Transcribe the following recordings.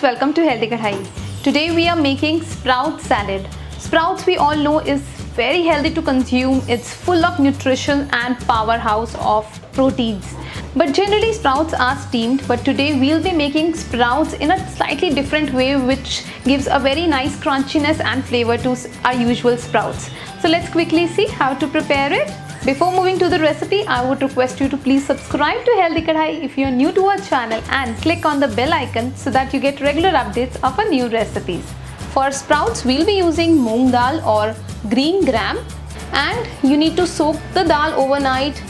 welcome to Healthy Kadhai. Today we are making sprout salad. Sprouts we all know is very healthy to consume. It's full of nutrition and powerhouse of proteins. But generally sprouts are steamed, but today we'll be making sprouts in a slightly different way which gives a very nice crunchiness and flavor to our usual sprouts. So let's quickly see how to prepare it. Before moving to the recipe, I would request you to please subscribe to Healthy Kadhai if you are new to our channel and click on the bell icon so that you get regular updates of our new recipes. For sprouts, we'll be using moong dal or green gram, and you need to soak the dal overnight,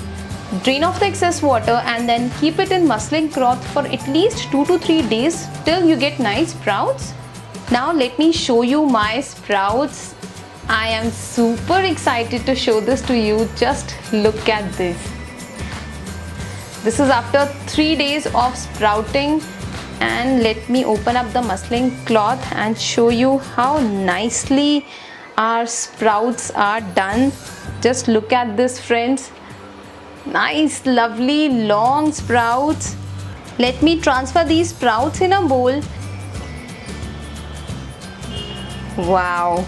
drain off the excess water and then keep it in muslin cloth for at least 2 to 3 days till you get nice sprouts. Now let me show you my sprouts. I am super excited to show this to you. Just look at this. This is after 3 days of sprouting, and let me open up the muslin cloth and show you how nicely our sprouts are done. Just look at this, friends. Nice, lovely, long sprouts. Let me transfer these sprouts in a bowl. Wow.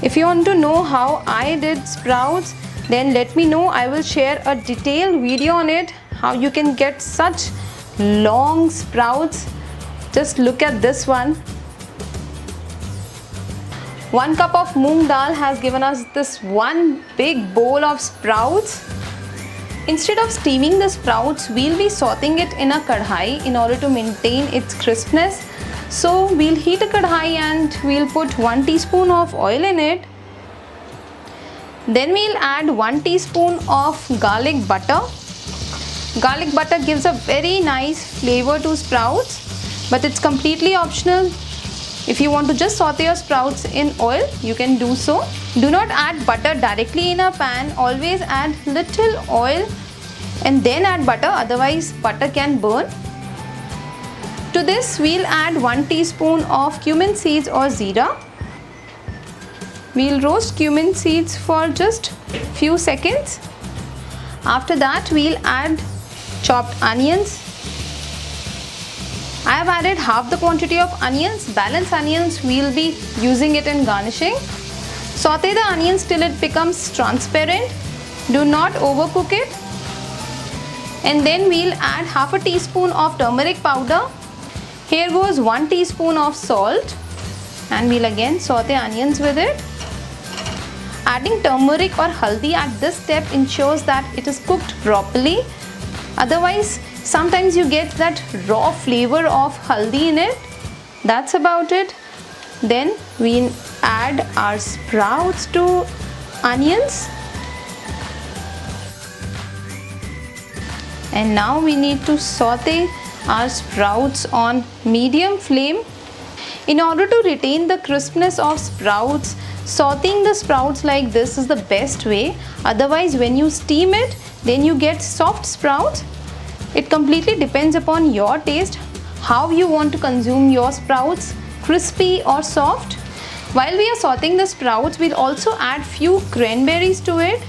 If you want to know how I did sprouts, then let me know. I will share a detailed video on it, how you can get such long sprouts. Just look at this one. 1 cup of moong dal has given us this one big bowl of sprouts. Instead of steaming the sprouts, we'll be sauteing it in a kadhai in order to maintain its crispness. So we'll heat a kadhai and we'll put 1 teaspoon of oil in it. Then we'll add 1 teaspoon of garlic butter. Garlic butter gives a very nice flavor to sprouts, but it's completely optional. If you want to just saute your sprouts in oil, you can do so. Do not add butter directly in a pan. Always add little oil and then add butter, otherwise butter can burn. To this we'll add 1 teaspoon of cumin seeds or zeera. We'll roast cumin seeds for just few seconds. After that we'll add chopped onions. I have added half the quantity of onions. Balance onions we'll be using it in garnishing. Saute the onions till it becomes transparent. Do not overcook it. And then we'll add half a teaspoon of turmeric powder. Here goes 1 teaspoon of salt, and we'll again saute onions with it. Adding turmeric or haldi at this step ensures that it is cooked properly. Otherwise, sometimes you get that raw flavor of haldi in it. That's about it. Then we'll add our sprouts to onions. And now we need to saute our sprouts on medium flame. In order to retain the crispness of sprouts, sauteing the sprouts like this is the best way. Otherwise, when you steam it, then you get soft sprouts. It completely depends upon your taste, how you want to consume your sprouts, crispy or soft. While we are sauteing the sprouts, we'll also add few cranberries to it.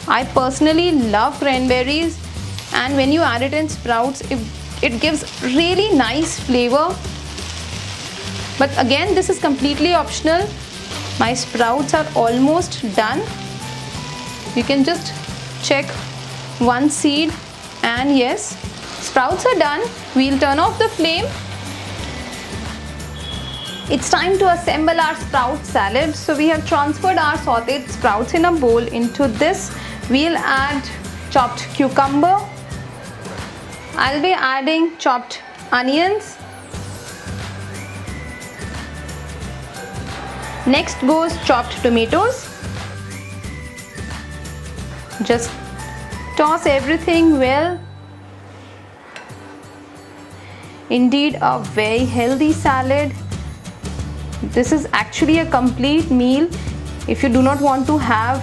I personally love cranberries, and when you add it in sprouts, it gives really nice flavor. But again, this is completely optional. My sprouts are almost done. You can just check one seed, and yes, sprouts are done. We'll turn off the flame. It's time to assemble our sprout salad. So we have transferred our sauteed sprouts in a bowl. Into this we'll add chopped cucumber. I'll be adding chopped onions. Next goes chopped tomatoes. Just toss everything well. Indeed, a very healthy salad. This is actually a complete meal. If you do not want to have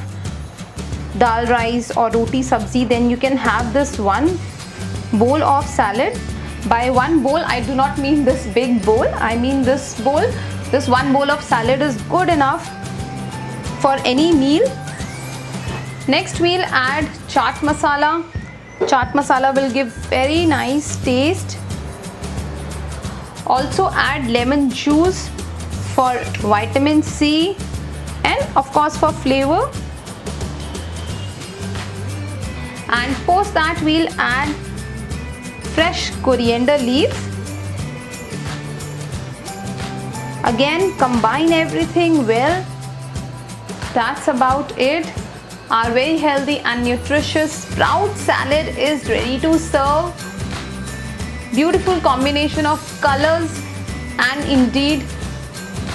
dal rice or roti sabzi, then you can have this one bowl of salad. By one bowl, I do not mean this big bowl. I mean this bowl. This one bowl of salad is good enough for any meal. Next we'll add chaat masala. Chaat masala will give very nice taste. Also add lemon juice for vitamin C and of course for flavor. And post that we'll add fresh coriander leaves. Again, combine everything well. That's about it. Our very healthy and nutritious sprout salad is ready to serve. Beautiful combination of colors and indeed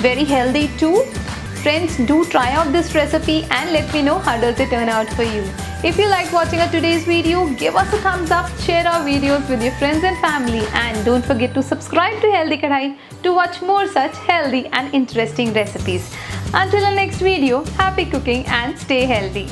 very healthy too. Friends, do try out this recipe and let me know how does it turn out for you. If you liked watching our today's video, give us a thumbs up, share our videos with your friends and family, and don't forget to subscribe to Healthy Kadhai to watch more such healthy and interesting recipes. Until our next video, happy cooking and stay healthy.